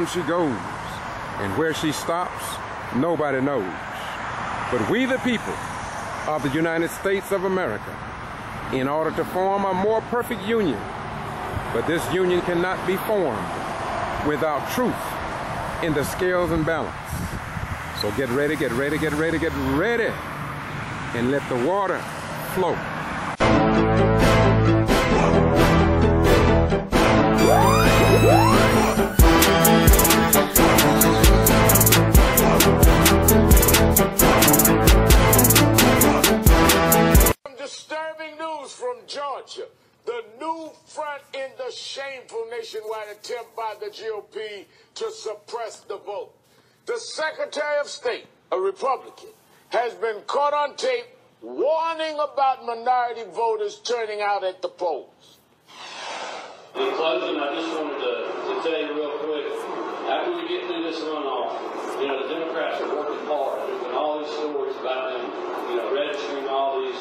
on she goes, and where she stops, nobody knows. But we the people of the United States of America, in order to form a more perfect union, but this union cannot be formed without truth in the scales and balance. So get ready, get ready, get ready, get ready, and let the water flow. Disturbing news from Georgia. The new front in the shameful nationwide attempt by the GOP to suppress the vote. The Secretary of State, a Republican, has been caught on tape warning about minority voters turning out at the polls. In closing, I just wanted to tell you real quick, after we get through this runoff, the Democrats are working hard. There's been all these stories about them, registering all these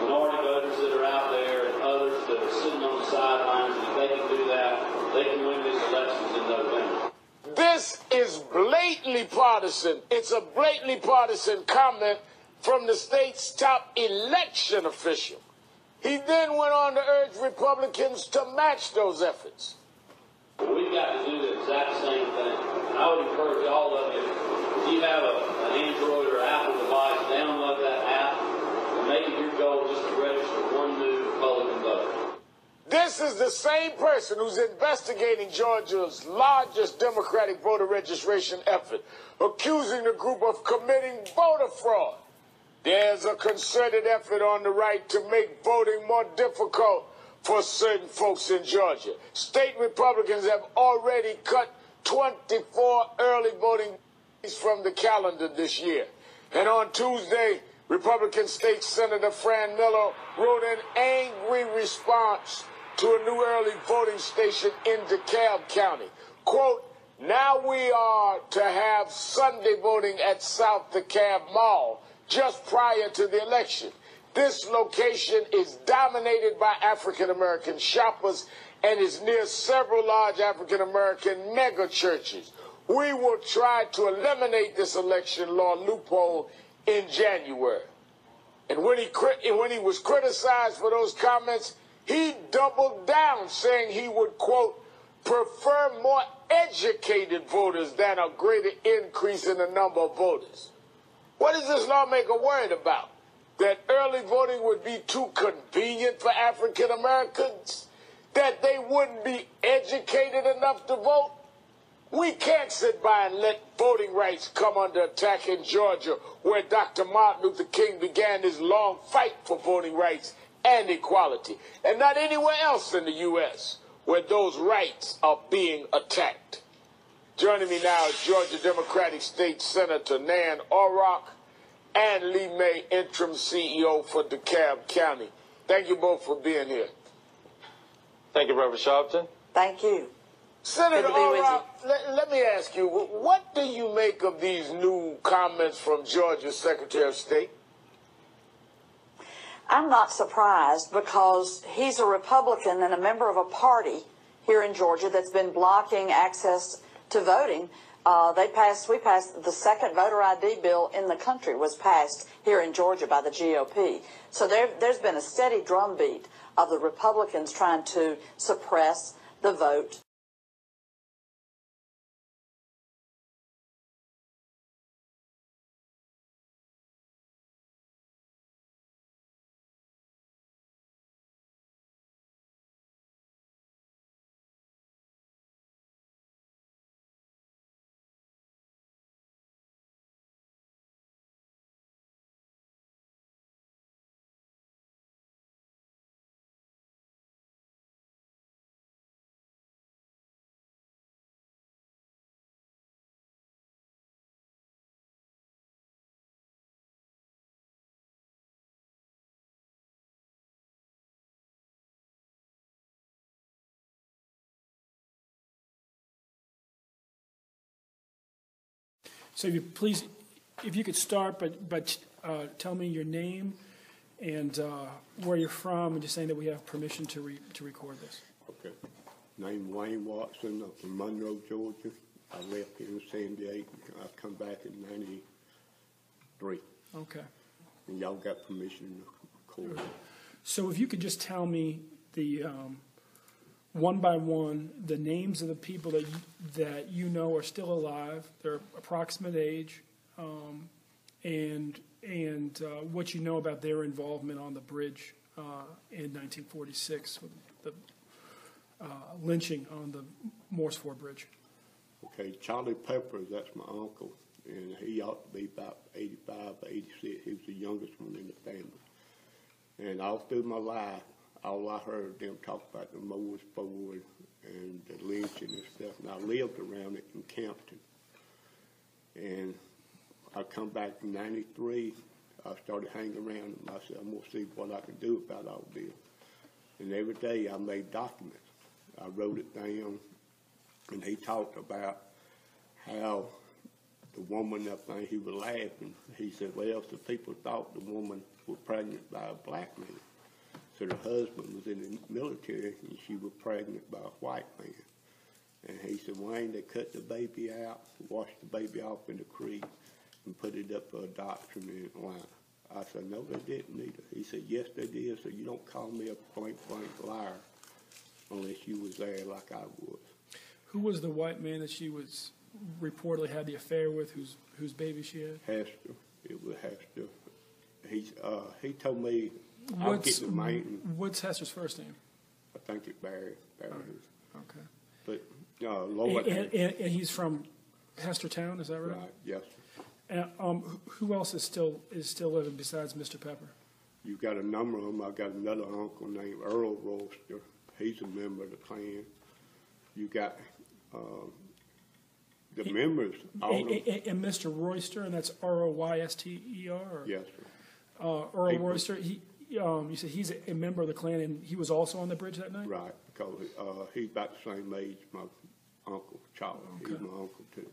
minority voters that are out there and others that are sitting on the sidelines, and if they can do that, they can win these elections in November. This is blatantly partisan. It's a blatantly partisan comment from the state's top election official. He then went on to urge Republicans to match those efforts. We've got to do the exact same thing. And I would encourage all of you, if you have an Android or Apple device, download that app and make it your goal just to register one new Republican voter. This is the same person who's investigating Georgia's largest Democratic voter registration effort, accusing the group of committing voter fraud. There's a concerted effort on the right to make voting more difficult for certain folks in Georgia. State Republicans have already cut 24 early voting days from the calendar this year. And on Tuesday, Republican State Senator Fran Miller wrote an angry response to a new early voting station in DeKalb County. Quote, "Now we are to have Sunday voting at South DeKalb Mall just prior to the election. This location is dominated by African-American shoppers and is near several large African-American mega churches. We will try to eliminate this election law loophole in January." And when he was criticized for those comments, he doubled down, saying he would, quote, "prefer more educated voters than a greater increase in the number of voters." What is this lawmaker worried about? That early voting would be too convenient for African Americans? That they wouldn't be educated enough to vote? We can't sit by and let voting rights come under attack in Georgia, where Dr. Martin Luther King began his long fight for voting rights and equality, and not anywhere else in the U.S. where those rights are being attacked. Joining me now is Georgia Democratic State Senator Nan Orrock and Lee May, interim CEO for DeKalb County. Thank you both for being here. Thank you, Reverend Sharpton. Thank you. Senator Orrock, let me ask you, what do you make of these new comments from Georgia's Secretary of State? I'm not surprised because he's a Republican and a member of a party here in Georgia that's been blocking access to voting. We passed the second voter ID bill in the country was passed here in Georgia by the GOP. So there's been a steady drumbeat of the Republicans trying to suppress the vote. So if you could start, but tell me your name and where you're from, and just saying that we have permission to record this. Okay. named Wayne Watson up in Monroe, Georgia. I left here in 78. I come back in 93. Okay. And y'all got permission to record. So if you could just tell me the one by one the names of the people that you know are still alive, their approximate age, and what you know about their involvement on the bridge in 1946 with the lynching on the Morse Ford Bridge. Okay, Charlie Peppers, that's my uncle, and he ought to be about 85 or 86. He was the youngest one in the family. And all through my life, all I heard them talk about the Morse Ford and the lynching and stuff, and I lived around it in Kempton. And I come back in 93, I started hanging around him. I said, I'm going to see what I can do about all this. And every day I made documents. I wrote it down, and he talked about how the woman up there, he was laughing. He said, well, the people thought the woman was pregnant by a black man. So her husband was in the military, and she was pregnant by a white man. And he said, Wayne, they cut the baby out, washed the baby off in the creek, and put it up for adoption in Atlanta. I said, no, they didn't either. He said, yes, they did. So you don't call me a blank liar unless you was there like I was. Who was the white man that she was reportedly had the affair with, whose baby she had? Hester. It was Hester. He told me I'll get the main. What's Hester's first name? I think it's Barry. Okay. But Lord. And he's from Hestertown, is that right? Right. Yes. And who else is still living besides Mr. Pepper? You've got a number of them. I got another uncle named Earl Royster. He's a member of the Klan. You got the members. And Mr. Royster, and that's R-O-Y-S-T-E-R? Yes, sir. Earl Royster, you said he's a member of the Klan, and he was also on the bridge that night? Right, because he's about the same age as my uncle, Charlie. Okay. He's my uncle, too.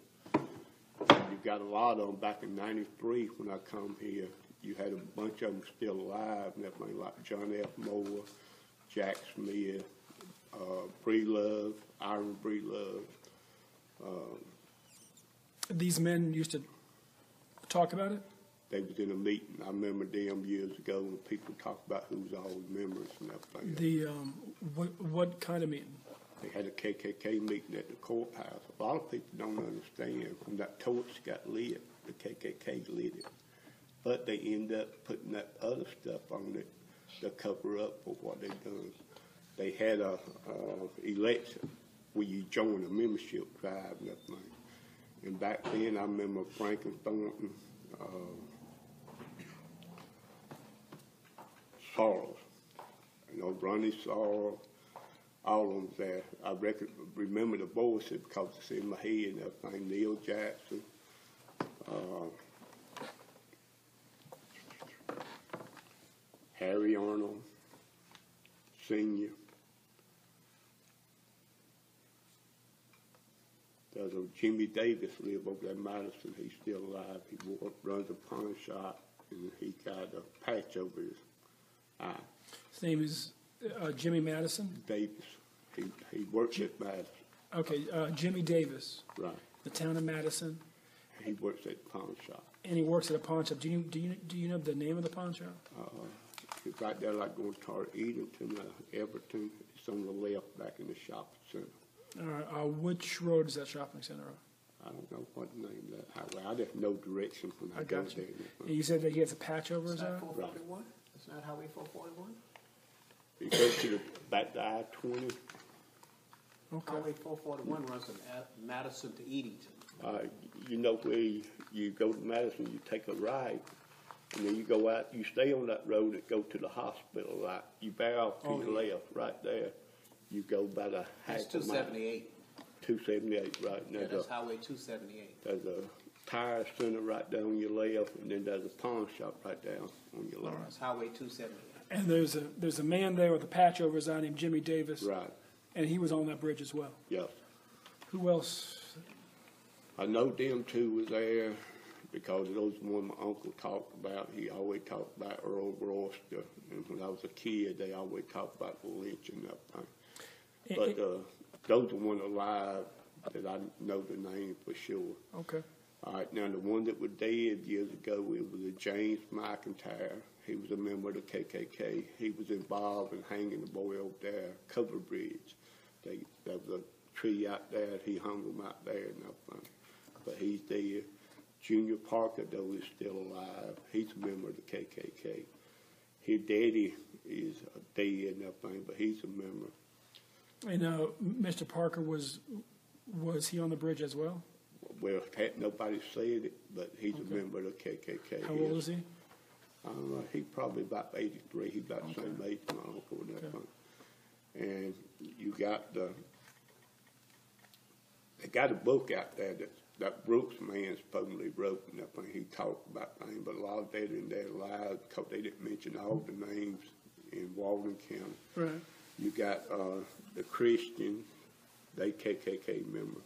You got a lot of them back in 93 when I come here. You had a bunch of them still alive and everything, like John F. Moore, Jack Smith, Breedlove, Iron Breedlove. These men used to talk about it? They was in a meeting. I remember them years ago when people talked about who's all the members and everything. What kind of meeting? They had a KKK meeting at the courthouse. A lot of people don't understand. When that torch got lit, the KKK lit it. But they end up putting that other stuff on it to cover up for what they done. They had a election where you join a membership drive and everything. And back then, I remember Franklin Thornton, Sorrells, Ronnie Sorrell, all of them there. I remember the voices because it's in my head and everything. Neil Jackson, Harry Arnold, Sr. There's a Jimmy Davis live over there in Madison. He's still alive. He runs a pawn shop, and he got a patch over his eye. His name is Jimmy Madison? Davis. He works at Madison. Okay, Jimmy Davis. Right. The town of Madison. He works at the pawn shop. And he works at a pawn shop. Do you know the name of the pawn shop? It's right there, like going toward Edenton, Everton. It's on the left, back in the shopping center. All right. Which road is that shopping center on? I don't know what the name of that highway. I didn't know direction when I got there. And you said that he has a patch over his eye? 441? It's not Highway 441? You go to back to I-20. Okay. Highway 441 runs from Madison to Edenton. You know where you go to Madison, you take a right, and then you go out, you stay on that road that go to the hospital, right? You bear off to your left, right there. You go about a half That's 278. 278, right. Yeah, that's Highway 278. There's a tire center right down on your left, and then there's a pawn shop right down on your left. That's Highway 278. And there's a man there with a patch over his eye named Jimmy Davis. Right. And he was on that bridge as well. Yes. Who else? I know them two was there because those one my uncle talked about. He always talked about Earl Royster. And when I was a kid, they always talked about the lynch and everything. But those are one alive that I know the name for sure. Okay. All right, now the one that was dead years ago, it was a James McIntyre. He was a member of the KKK. He was involved in hanging the boy over there, Cover Bridge. There was a tree out there. He hung him out there and everything. But he's dead. Junior Parker, though, is still alive. He's a member of the KKK. His daddy is dead and everything, but he's a member. And Mr. Parker, was he on the bridge as well? Well, nobody said it, but he's a member of the KKK. How old is he? He's probably about 83. He's about the same age as my uncle and that thing. And you got they got a book out there that Brooks man supposedly wrote and that thing. He talked about things, but a lot of that in there lies because they didn't mention all the names in Walden County. Right. You got the Christians, they KKK member.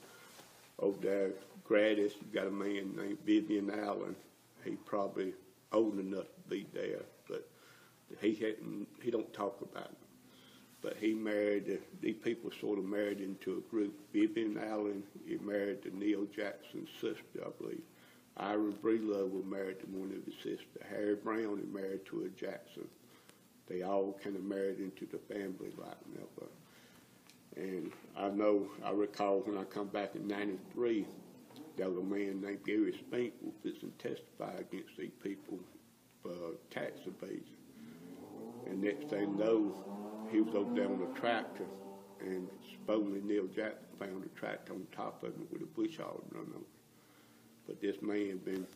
Over there, Gladys, you got a man named Vivian Allen. He probably old enough to be there, but he don't talk about it. But he married, these people sort of married into a group. Vivian Allen, he married to Neil Jackson's sister, I believe. Ira Breedlove was married to one of his sisters. Harry Brown is married to a Jackson. They all kind of married into the family like that. And I recall when I come back in '93, there was a man named Gary Spink who was to testify against these people for tax evasion. And next thing you know, he was over there on a tractor, and supposedly Neil Jackson found a tractor on top of him with a bush hog run over. But this man been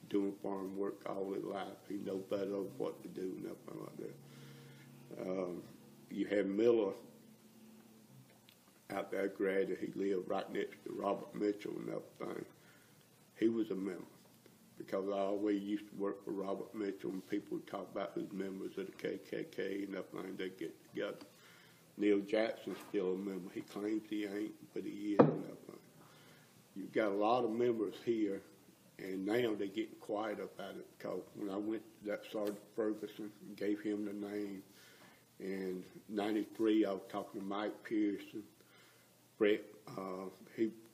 doing farm work all his life. He knows better what to do and nothing like that. You have Miller out there, Grady. He lived right next to Robert Mitchell and everything. He was a member because I always used to work for Robert Mitchell, and people would talk about who's members of the KKK and everything. They get together. Neil Jackson's still a member. He claims he ain't, but he is and everything. You've got a lot of members here, and now they're getting quiet about it because when I went to that Sergeant Ferguson and gave him the name, in '93 I was talking to Mike Pearson. Brett,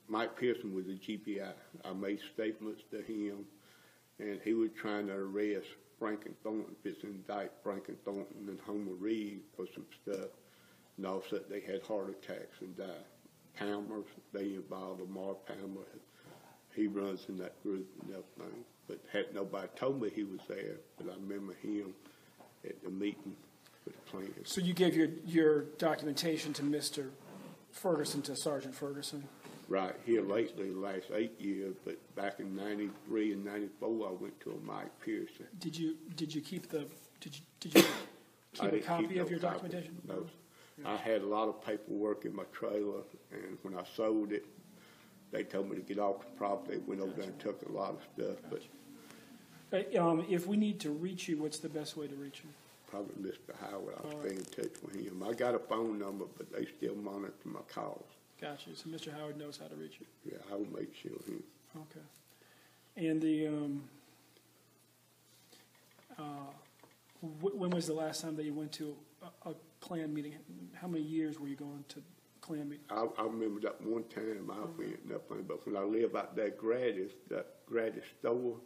Mike Pearson was a G.B.R. I made statements to him, and he was trying to arrest Franklin Thornton, just indict Franklin Thornton and Homer Reed for some stuff, and all of a sudden they had heart attacks and died. Palmer, they involved Lamar Palmer. He runs in that group and everything, but had nobody told me he was there, but I remember him at the meeting with the Klan. So you gave your documentation to Mr. Ferguson, to Sergeant Ferguson? Right, here lately, the last 8 years, but back in '93 and '94, I went to a Mike Pearson. Did you keep the did you keep a copy of your documentation? No. I had a lot of paperwork in my trailer, and when I sold it, they told me to get off the property. They went over there and took a lot of stuff. But if we need to reach you, what's the best way to reach you? Probably Mr. Howard. I'll stay in touch with him. I got a phone number, but they still monitor my calls. Gotcha. So Mr. Howard knows how to reach you. Yeah, I will make sure him. Okay. And the when was the last time that you went to a Klan meeting? How many years were you going to Klan meetings? I remember that one time I went, nothing, but when I lived out there, that Gradis store,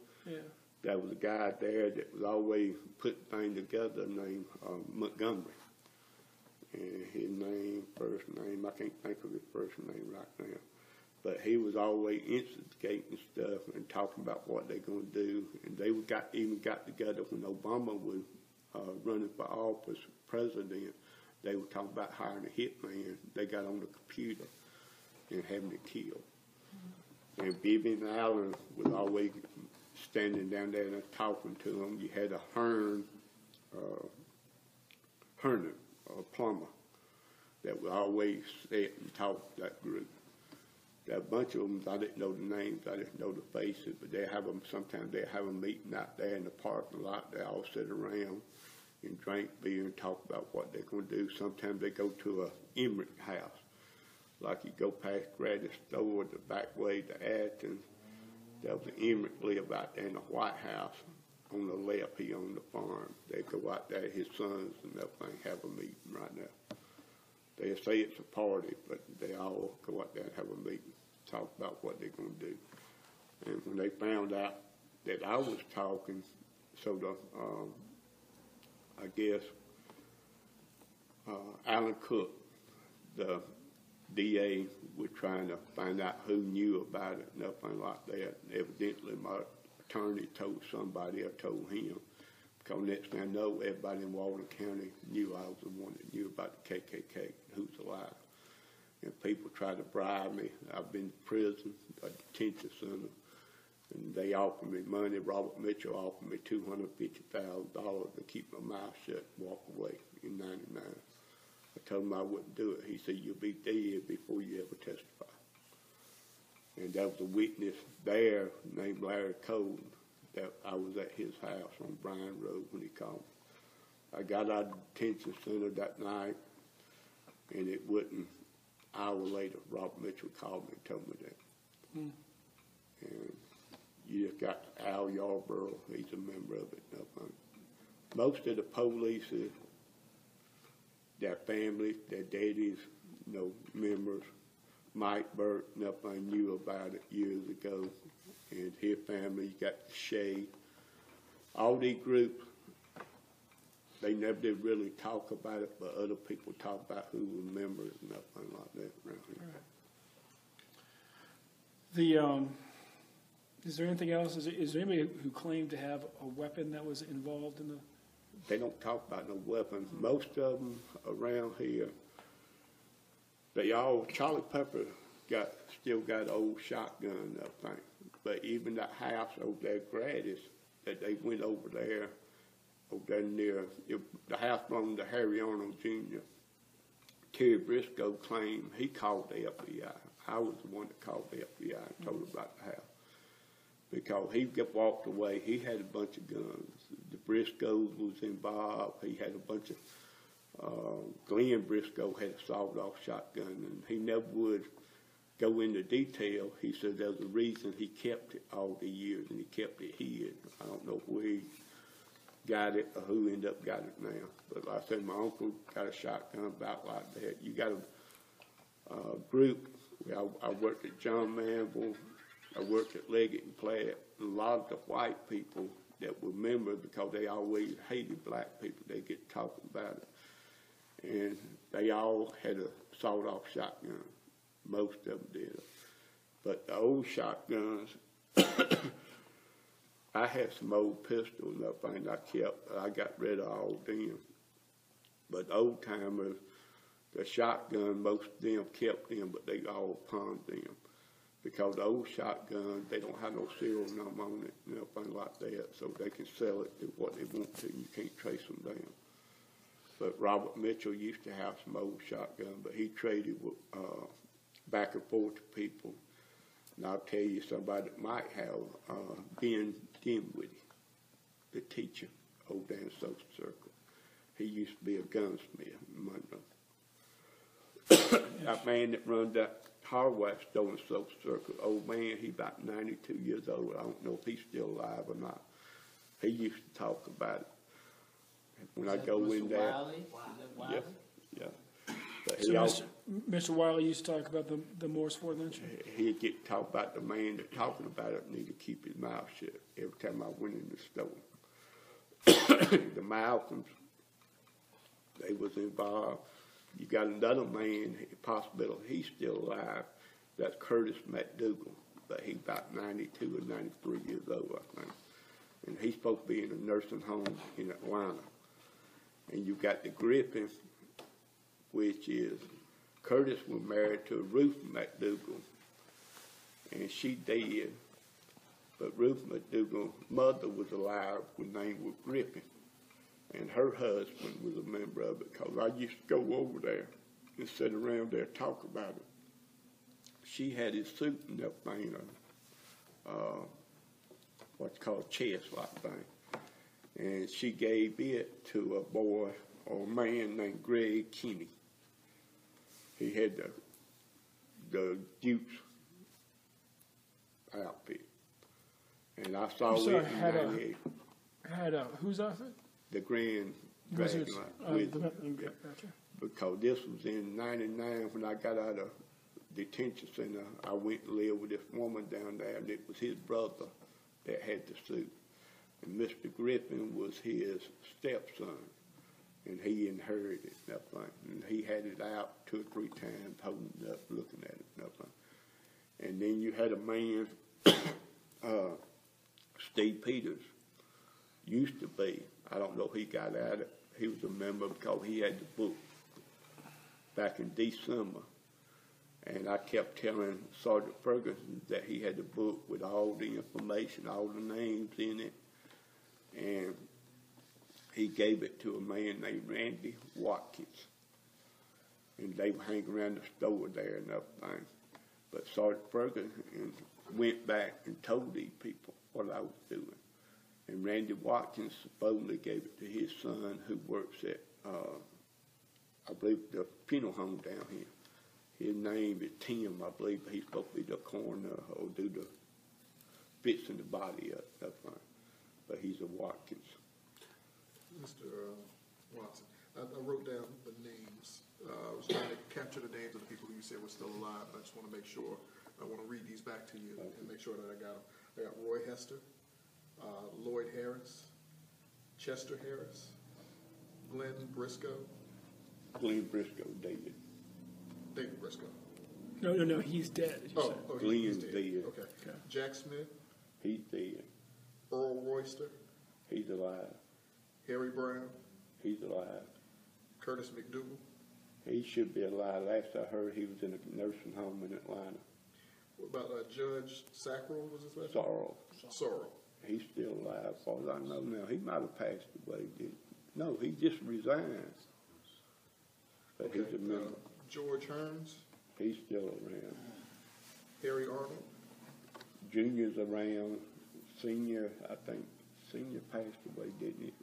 there was a guy there that was always putting things together named Montgomery. And his name, first name, I can't think of his first name right now. But he was always instigating stuff and talking about what they're going to do. And they even got together when Obama was running for office, president. They were talking about hiring a hitman. They got on the computer and having to kill. And Vivian Allen was always standing down there and talking to them. You had a Hernan, a plumber, that would always sit and talk to that group. There are a bunch of them, I didn't know the names, I didn't know the faces, but sometimes they have a meeting out there in the parking lot. They all sit around and drink beer and talk about what they're going to do. Sometimes they go to a Emmerich house. Like you go past Gradis store, the back way to Athens, there was an Emmerich live out there in the White House. On the left, he owned the farm. They go out there, his sons and everything, have a meeting right now. They say it's a party, but they all go out there and have a meeting, talk about what they're going to do. And when they found out that I was talking, so I guess Alan Cook, the DA, was trying to find out who knew about it, nothing like that. And evidently, my attorney told somebody or told him. Because next thing I know, everybody in Walden County knew I was the one that knew about the KKK, who's alive. And people tried to bribe me. I've been to prison, a detention center, and they offered me money. Robert Mitchell offered me $250,000 to keep my mouth shut and walk away in '99. I told him I wouldn't do it. He said, "You'll be dead before you ever testify." And there was a witness there named Larry Cole that I was at his house on Bryan Road when he called me. I got out of the detention center that night, and it wasn't an hour later, Robert Mitchell called me and told me that. And you just got Al Yarborough, he's a member of it. Nothing. Most of the police, their families, their daddies, members, Mike Burt, nothing knew about it years ago. And his family, you got the Shea. All these groups, they never did really talk about it, but other people talk about who were members and nothing like that around here. Right. Is there anything else? Is there anybody who claimed to have a weapon that was involved in the? They don't talk about no weapons. Most of them around here, Charlie Pepper still got an old shotgun, I think. But even that house over there, Gladys, that they went over there near, the house belonged to Harry Arnold Jr. Terry Briscoe claimed he called the FBI. I was the one that called the FBI and told him about the house. Because he walked away, he had a bunch of guns. The Briscoes was involved. He had a bunch of, Glenn Briscoe had a sawed-off shotgun, and he never would go into detail. He said there's a reason he kept it all the years, and he kept it hid. I don't know where he got it or who ended up got it now. But like I said, my uncle got a shotgun about like that. You got a group. I worked at John Manville. I worked at Leggett and Platt. A lot of the white people that were members, because they always hated black people, they get talking about it. And they all had a sawed-off shotgun. Most of them did. But the old shotguns, I had some old pistols and everything I got rid of all of them. But the old timers, the shotgun, most of them kept them, but they all pawned them. Because the old shotguns, they don't have no serial number on it and everything like that, so they can sell it to what they want to, and you can't trace them down. But Robert Mitchell used to have some old shotgun, but he traded with, back and forth to people. And I'll tell you somebody that might have, Ben Dinwiddie, the teacher over there in Social Circle. He used to be a gunsmith in Monroe. That man that runs that hardware store in Social Circle, old man, he about 92 years old. I don't know if he's still alive or not. He used to talk about it. When I go in there. Yeah, yeah. But so Mr. Wiley used to talk about the Morris Ford lynching? He'd get to talk about the man that talking about it need to keep his mouth shut every time I went in the store. The Malcolms, they was involved. You got another man, possible he's still alive, that's Curtis McDougal, but he's about 92 or 93 years old, I think. And he's supposed to be in a nursing home in Atlanta. And you got the Griffin, which is, Curtis was married to Ruth McDougal, and she dead. But Ruth McDougal's mother was alive, her name was Griffin. And her husband was a member of it, because I used to go over there and sit around there and talk about it. She had his suit and everything, what's called chest-like thing. And she gave it to a boy or a man named Greg Kinney. He had the Duke's outfit. And I saw it in 98. Had whose outfit? The Grand Wizards. Dragon. Gotcha. because this was in '99 when I got out of detention center. I went and lived with this woman down there, and it was his brother that had the suit. And Mr. Griffin was his stepson, and he inherited nothing. And he had it out 2 or 3 times, holding it up, looking at it, nothing. And then you had a man, Steve Peters, used to be. I don't know if he got out. He was a member because he had the book back in December. And I kept telling Sergeant Ferguson that he had the book with all the information, all the names in it. And he gave it to a man named Randy Watkins. And they would hang around the store there and everything. But Sergeant Ferguson went back and told these people what I was doing. And Randy Watkins supposedly gave it to his son, who works at, I believe, the funeral home down here. His name is Tim, I believe. He's supposed to be the coroner or do the fixing the body up, that's fine. But he's a Watkins. Mr. Watson, I wrote down the names. I was trying to capture the names of the people who you said were still alive. I just want to make sure. I want to read these back to you and make sure that I got them. I got Roy Hester, Lloyd Harris, Chester Harris, Glenn Briscoe. Glenn Briscoe, David. David Briscoe. No, he's dead. Oh, he's Glenn's dead. dead. Okay. Jack Smith, He's dead. Earl Royster, He's alive. Harry Brown, He's alive. Curtis McDougal. He should be alive. Last I heard, he was in a nursing home in Atlanta. What about Judge Sackrell, was his name? Sorrell. He's still alive, as far as I know now. He might have passed away. No, he just resigned. But Okay. he's a member. George Hearns, He's still around. Harry Arnold, Junior's around. Senior, I think, Senior passed away, didn't he?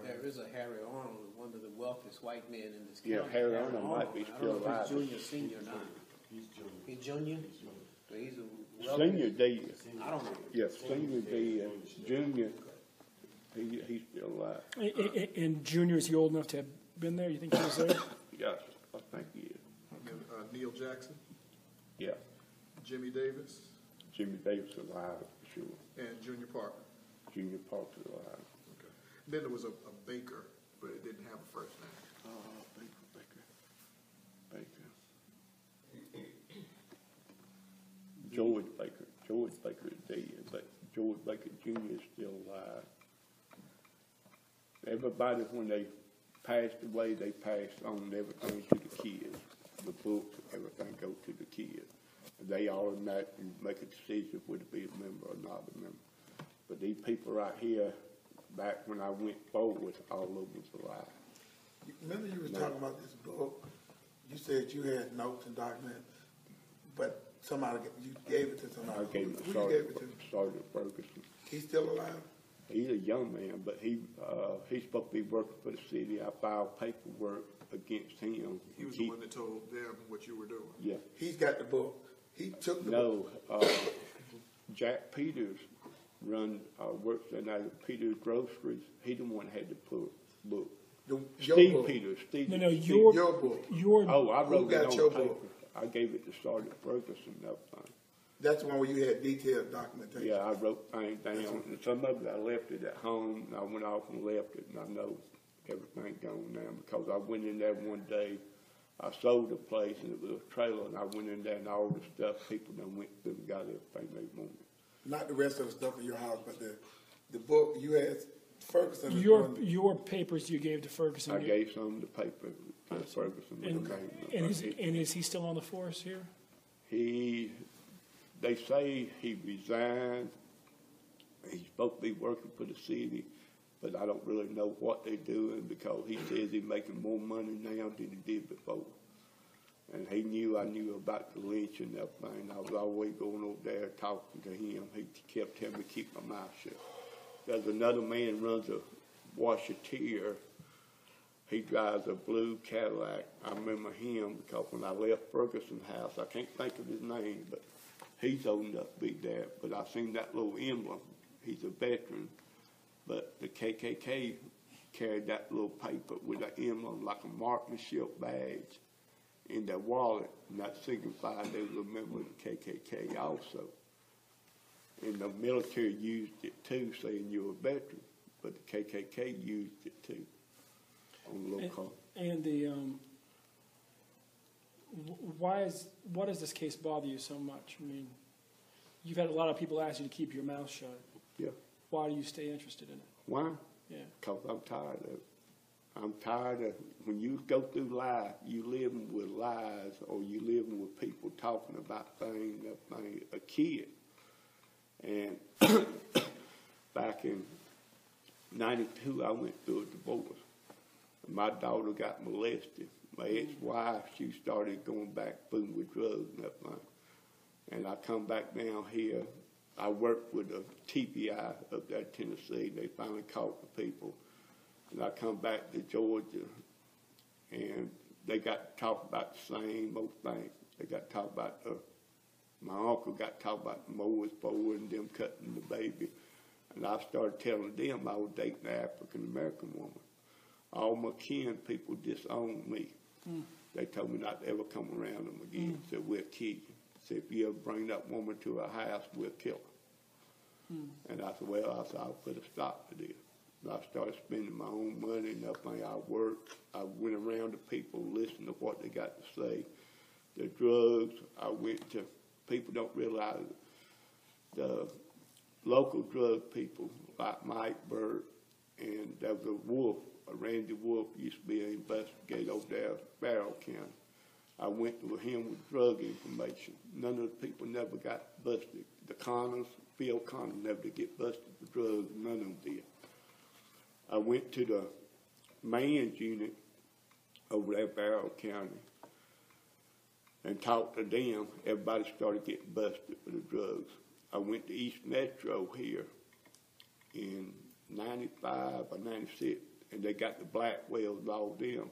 There is a Harry Arnold, one of the wealthiest white men in this Yeah, county. Harry Arnold might be still alive. I don't know if he's junior, senior or not. He's junior? So he's a wealthy. Senior dead. I don't know. Yeah, Senior dead. Junior, he's still alive. And Junior, is he old enough to have been there? You think he was there? Yes, I think he is. Neil Jackson, Yeah, Jimmy Davis, Jimmy Davis alive for sure. and Junior Parker. Junior Parker's alive. Okay. Then there was a Baker, but it didn't have a first name. Baker. George Baker. George Baker is dead, but George Baker Jr. is still alive. Everybody, when they passed away, they passed on everything to the kids. The books, everything goes to the kids. They automatically make a decision whether to be a member or not a member. But these people right here, back when I went forward, all of them was alive. Remember you was talking about this book, you said you had notes and documents, but you gave it to somebody. I gave it Who to you gave it to? Sergeant Ferguson. He's still alive? He's a young man, but he's supposed to be working for the city. I filed paperwork against him. He was the one that told them what you were doing. Yeah. He's got the book. He took the book. No, Jack Peters works at Peters Groceries. He the one that had the book. Your Steve book. Peters. No, Your book. Oh, I wrote Who got it on your paper. book? I gave it to Sergeant Ferguson. That time. That's the one where you had detailed documentation. Yeah, I wrote things down. And some of it I left it at home, and I went off and left it, and I know everything gone now because I went in there one day. I sold the place, and it was a trailer, and I went in there, and all the stuff, people done went through and got everything they wanted. Not the rest of the stuff in your house, but the book you had Ferguson. Your papers you gave to Ferguson. I gave some of the paper to Ferguson. And is he still on the force here? They say he resigned. He's supposed to be working for the city, but I don't really know what they're doing because he says he's making more money now than he did before. And I knew about the lynch and everything. I was always going over there talking to him. He kept telling me to keep my mouth shut. There's another man runs a washateer. He drives a blue Cadillac. I remember him because when I left Ferguson's house, I can't think of his name, but he's old enough to be there. But I seen that little emblem. He's a veteran. But the KKK carried that little paper with an emblem like a marksmanship badge in their wallet, and that signified they was a member of the KKK also. And the military used it too, saying you're a veteran, but the KKK used it too on the little card. And the why does this case bother you so much? I mean, you've had a lot of people ask you to keep your mouth shut. Yeah. Why do you stay interested in it? Why? Yeah. Because I'm tired of it. I'm tired of, when you go through life, you living with lies, or you living with people talking about things that ain't a kid. And back in 92, I went through a divorce. My daughter got molested. My ex-wife, she started going back fooling with drugs and everything. And I come back down here. I worked with the TPI up there in Tennessee. They finally caught the people. And I come back to Georgia, and they got to talk about the same old thing. They got to talk about my uncle got to talk about the mowers forward and them cutting the baby. And I started telling them I was dating an African-American woman. All my kin people disowned me. They told me not to ever come around them again. Said, we'll kill you. Said, if you ever bring that woman to our house, we'll kill her. And I said, well, I'll put a stop to this. And I started spending my own money and everything. I worked. I went around to people, listened to what they got to say. The drugs, I went to, people don't realize it. The local drug people, like Mike Burt, and there was a Wolf, Randy Wolf used to be an investigator over there in Barrow County. I went with him with drug information. None of the people never got busted. The Connors, Phil Connor never did get busted for drugs. None of them did. I went to the man's unit over there in Barrow County and talked to them. Everybody started getting busted for the drugs. I went to East Metro here in 95 or 96, and they got the Blackwells all them.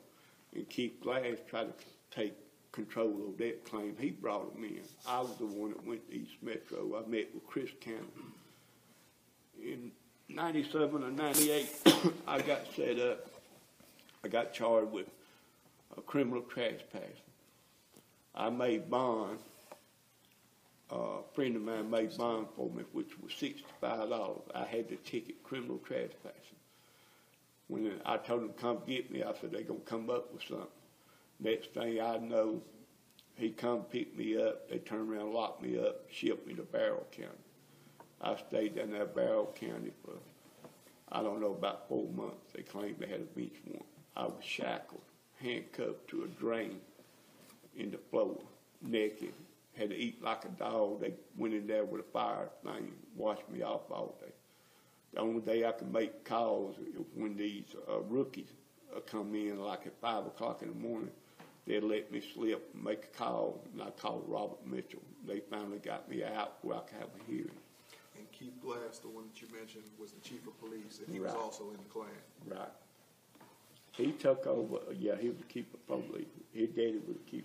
And Keith Glass tried to take control of that claim. He brought them in. I was the one that went to East Metro. I met with Chris Cannon. In 97 or 98, I got set up. I got charged with a criminal trespassing. I made bond. A friend of mine made bond for me, which was $65. I had the ticket, criminal trespassing. When I told them to come get me, I said, they're going to come up with something. Next thing I know, he come pick me up. They turned around, locked me up, shipped me to Barrow County. I stayed down there in Barrow County for, I don't know, about 4 months. They claimed they had a bench warrant. I was shackled, handcuffed to a drain in the floor, naked. Had to eat like a dog. They went in there with a fire thing, washed me off all day. The only day I could make calls is when these rookies come in, like at 5 o'clock in the morning. They'd let me slip and make a call, and I called Robert Mitchell. They finally got me out where I could have a hearing. And Keith Glass, the one that you mentioned, was the chief of police, and he was also in the Klan. Right. He took over, yeah, he was the chief of police. His daddy was the chief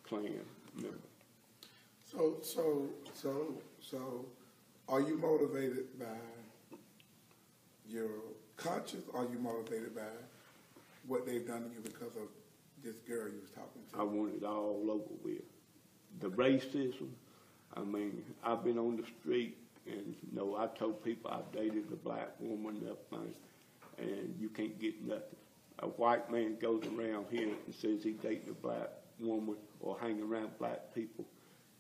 Klan member. So, are you motivated by your conscience, or are you motivated by what they've done to you because of this girl you was talking to? I want it all over with. The racism, I mean, I've been on the street, and you know, I told people I dated a black woman and everything, and you can't get nothing. A white man goes around here and says he's dating a black woman or hanging around black people.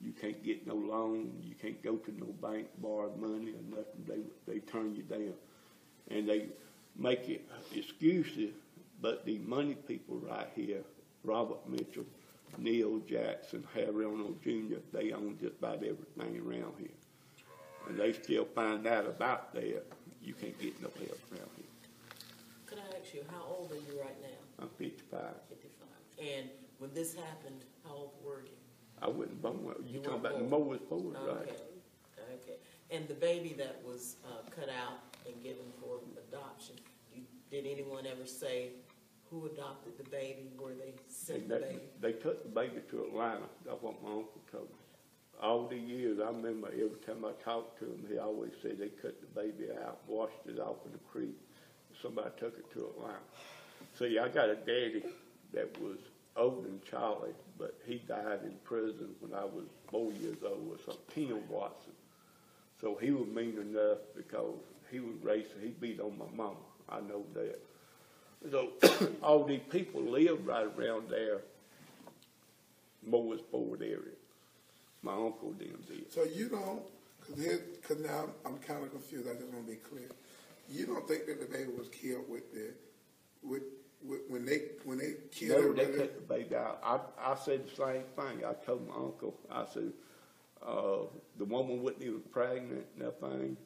You can't get no loan. You can't go to no bank, borrow money or nothing. They turn you down. And they make it excuses, but the money people right here, Robert Mitchell, Neil Jackson, Harry Arnold Jr., they own just about everything around here. And they still find out about that. You can't get no help around here. Could I ask you, how old are you right now? I'm 55. 55. And when this happened, how old were you? I wasn't born. You talking about the mowers forward, right? Okay. And the baby that was cut out and given for adoption, did anyone ever say who adopted the baby, where they sent the baby? They took the baby to Atlanta. That's what my uncle told me. All the years, I remember every time I talked to him, he always said they cut the baby out, washed it off in the creek, somebody took it to Atlanta. See, I got a daddy that was older than Charlie, but he died in prison when I was 4 years old with some Tim Watson. So he was mean enough because he was racist. He beat on my mama. I know that. So all these people live right around there, Morris Ford area. My uncle did. So you don't, because now I'm kind of confused. I just want to be clear. You don't think that the baby was killed when they killed her? No, they cut the baby out. I said the same thing. I told my uncle, I said, the woman wasn't even pregnant and everything,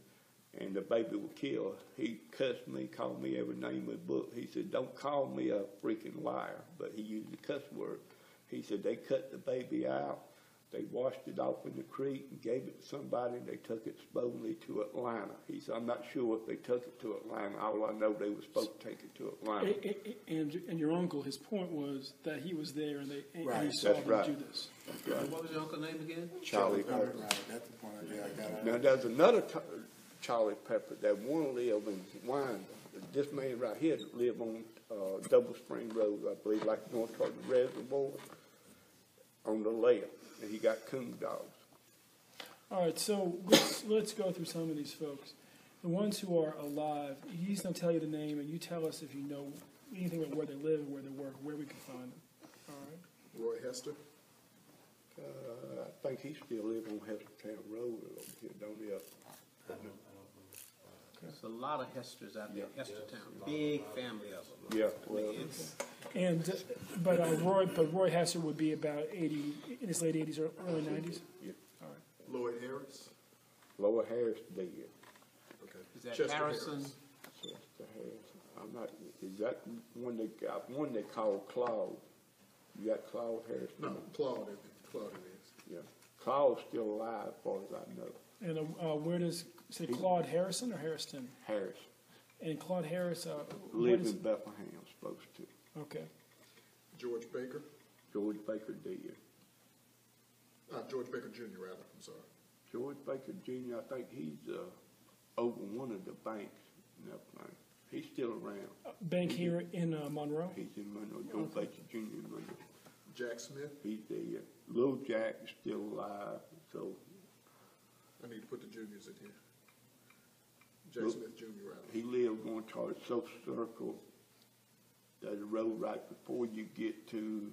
and the baby was killed. He cussed me, called me every name in the book. He said, don't call me a freaking liar, but he used the cuss word. He said, they cut the baby out. They washed it off in the creek and gave it to somebody, and they took it supposedly to Atlanta. He said, I'm not sure if they took it to Atlanta. All I know, they were supposed to take it to Atlanta. And your uncle, his point was that he was there and he saw That's them right. do this. That's right. What was your uncle's name again? Charlie Pepper. Right, that's the point I got. Now, there's another Charlie Pepper that one live in Winder. This man right here live on Double Spring Road, I believe, like going toward the reservoir on the left. And he got coon dogs. All right, so let's go through some of these folks. The ones who are alive, he's going to tell you the name, and you tell us if you know anything about where they live, where they work, where we can find them. All right. Roy Hester. I think he still live on Hestertown Road over here, don't he? There's a lot of Hesters out there, Hestertown, big family of them. Yeah, well, But Roy Hester would be about 80 in his late 80s or early 90s. Yeah. All right. Lloyd Harris. Lower Harris dead. Okay. Is that Chester Harrison? Harris. Chester Harris. I'm not. Is that one they got? One they call Claude. You got Claude Harris? No, Claude it is. Yeah. Claude's still alive, as far as I know. And where does say Claude Harrison or Harrison? Harris. And Claude Harris Live in Bethlehem, supposed to. Okay. George Baker. George Baker dead. George Baker Jr., rather. I'm sorry. George Baker Jr., I think he's over one of the banks and everything. He's still around. Bank here in Monroe? He's in Monroe. George Baker Jr. in Monroe. Jack Smith. He's dead. Little Jack is still alive, so. I need to put the juniors in here. Jack Smith Jr., rather. He lived going towards Social Circle. There's a road right before you get to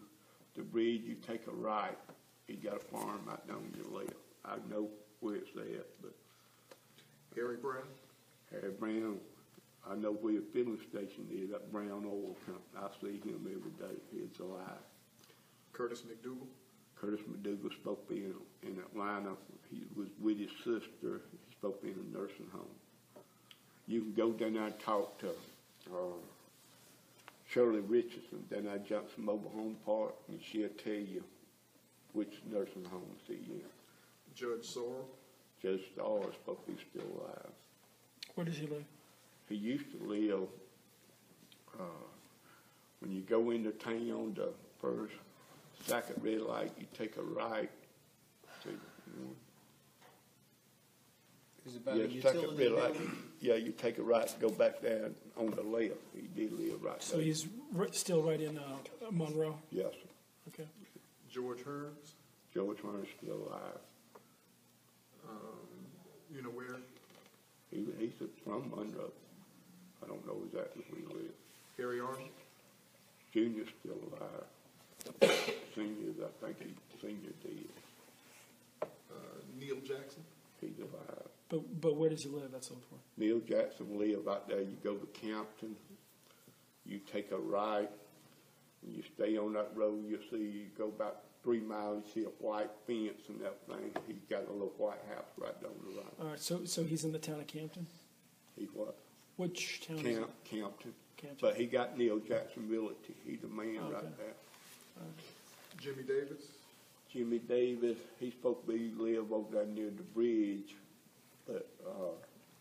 the bridge. You take a right. He got a farm right down your left. I know where it's at, but. Harry Brown. Harry Brown, I know where the filling station is, that Brown Oil Company. I see him every day. He's alive. Curtis McDougal. Curtis McDougal supposed to be in Atlanta. He was with his sister. He's supposed to be in a nursing home. You can go down there and talk to Shirley Richardson down at Johnson Mobile Home Park, and she'll tell you which nursing home he's in. Judge Sorrell. Judge Starr is supposed to be still alive. Where does he live? He used to live, when you go into town, the first, second red light, you take a right. Is it about Yeah, a second utility red light. building? Yeah, you take a right, go back down on the left. He did live right So there. he's still right in Monroe? Yes, sir. Okay. George Hearns. George Warren's still alive. You know where? He's from Monroe. I don't know exactly where he lives. Harry Arnold. Junior's still alive. Senior's, I think senior dead. Neil Jackson. He's alive. But where does he live? That's all for. Neil Jackson live out there. You go to Campton, you take a right, and you stay on that road. You see, you go about 3 miles, you see a white fence and everything. He's got a little white house right down the right. All right, so he's in the town of Campton? He's what? Which town is it? Campton. Campton. But he got Neil Jackson Realty. He's the man Okay. right there. Jimmy Davis. Jimmy Davis, he's supposed to live over there near the bridge, but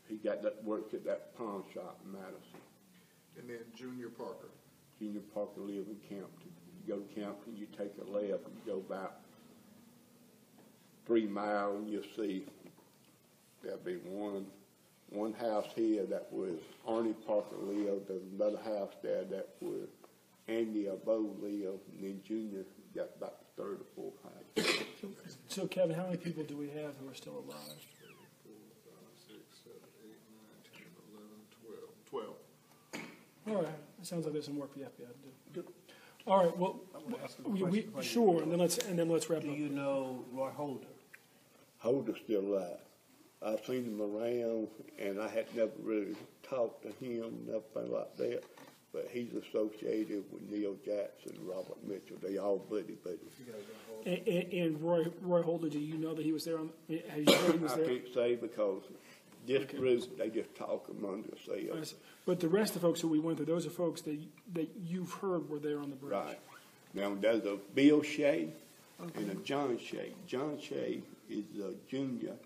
he got that work at that pawn shop in Madison. And then Junior Parker. Junior Parker live in Campton. You go to Campton, you take a left, and you go about 3 miles, and you'll see there'll be one one house here that was Arnie Parker lived. There's another house there that was Andy Abo lived, and then Junior got about the third or fourth house. So, Kevin, how many people do we have who are still alive? 3, 4, 5, 6, 7, 8, 9, 10, 11, 12. All right. It sounds like there's some work for the FBI to do. All right. Well, sure, and then let's wrap up. Do you know Roy Holder? Holder's still alive. I've seen him around, and I had never really talked to him, nothing like that. But he's associated with Neil Jackson, Robert Mitchell. They all buddy. And Roy Holder, do you know that he was there? Have you heard he was there? I can't say because this group, they just talk among themselves. But the rest of the folks who we went through, those are folks that you've heard were there on the bridge. Right. Now, there's a Bill Shea and a John Shea. John Shea is a junior,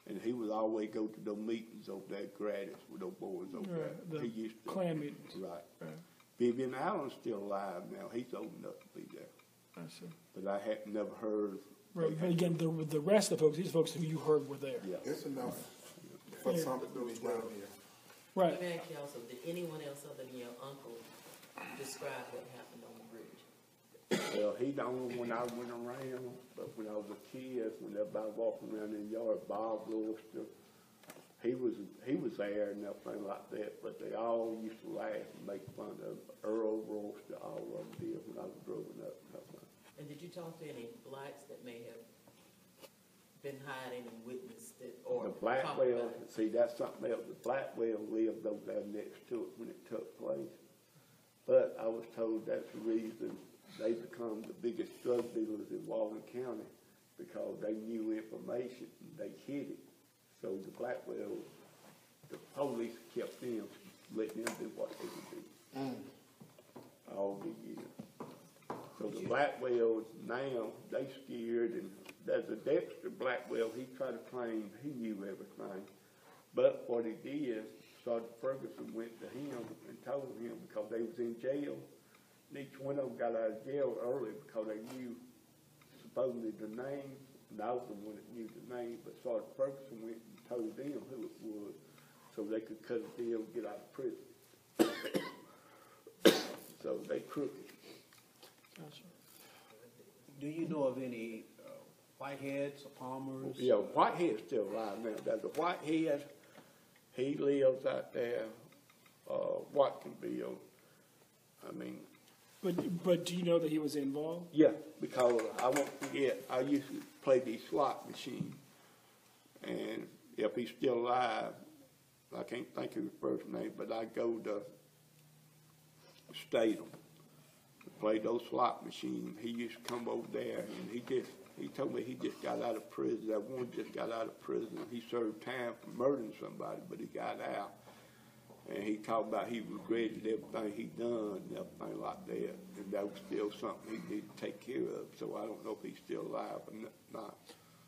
and he would always go to those meetings over there at Gratis with those boys over there. The he used to, Klan meetings. Right. Vivian Allen's still alive now. He's old enough to be there. I see. But I had never heard. Right. But again, the rest of the folks, these folks who you heard were there. Yeah. It's enough for something to be done here. Right. Let me ask you also, did anyone else other than your uncle describe what happened on the bridge? Well, he the only one I went around, but when I was a kid, when everybody walking around in the yard, Bob Lester, he was there and everything like that, but they all used to laugh and make fun of Earl Royster, all of them did when I was growing up. And did you talk to any blacks that may have been hiding and witnessed it, or the Blackwell, see, that's something else. The Blackwell lived over there next to it when it took place. But I was told that's the reason they become the biggest drug dealers in Walden County, because they knew information and they hid it. So the Blackwell, the police kept them, letting them do what they would do all the years. So the Blackwells now, they scared, and there's a Dexter Blackwell, he tried to claim he knew everything. But what he did, Sergeant Ferguson went to him and told him, because they was in jail, and each one of them got out of jail early because they knew supposedly the name, and I was the one that knew the name, but Sergeant Ferguson went and told them who it was so they could cut a deal and get out of prison. So they crooked. Gotcha. Do you know of any Whiteheads or Palmers? Yeah, Whitehead's still alive now. There's a Whitehead. He lives out there, Watkinsville. I mean. But do you know that he was involved? Yeah, because I won't forget, I used to play these slot machines. And if he's still alive, I can't think of his first name, but I go to Statham to play those slot machines. He used to come over there, and he told me he just got out of prison. That one just got out of prison. He served time for murdering somebody, but he got out. And he talked about he regretted everything he done and everything like that. And that was still something he needed to take care of. So I don't know if he's still alive or not.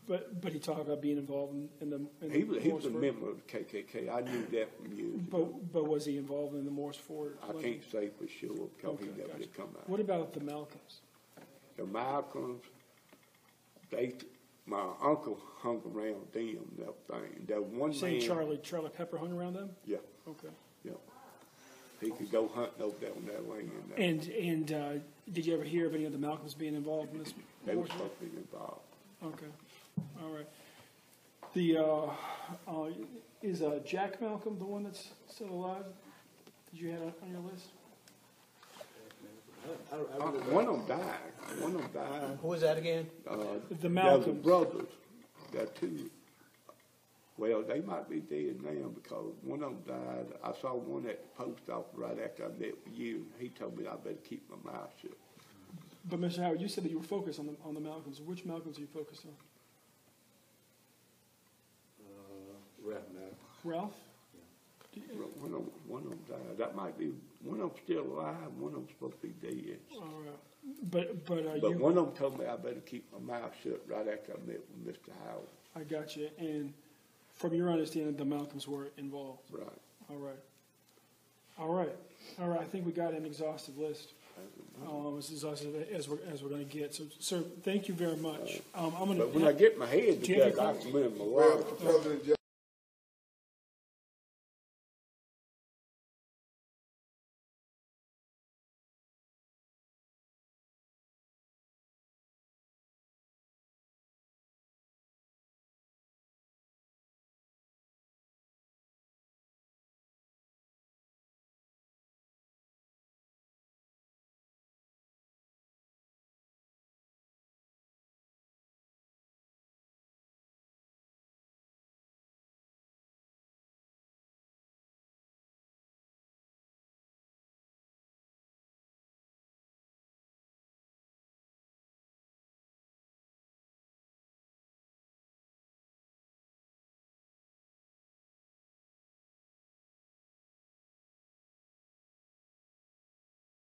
But he talked about being involved in the he was a member of the KKK. I knew that from years ago. But was he involved in the Morse Ford? I can't say for sure because he never did come out. What about the Malcolms? The Malcolms, my uncle hung around them and everything. There was one man. Charlie Pepper hung around them? Yeah. Okay. Yeah. He could go hunting over there on that land. And did you ever hear of any of the Malcolms being involved in this? They were supposed to be involved. Okay. All right. Is Jack Malcolm the one that's still alive? Did you have on your list? One of them died. Who was that again? The Malcolms. The brothers. There are two. Well, they might be dead now because one of them died. I saw one at the post office right after I met with you. He told me I better keep my mouth shut. But Mr. Howard, you said that you were focused on the Malcolms. Which Malcolms are you focused on? Ralph now. Ralph? Yeah. One of them died. That might be, one of them still alive, one of them supposed to be dead. All right. But one of them told me I better keep my mouth shut right after I met with Mr. Howard. I got you. And from your understanding, the Malcolms were involved. Right. All right. All right. All right. I think we got an exhaustive list. As exhaustive as we're going to get. So, sir, thank you very much. But when I get my head together, I can remember a lot.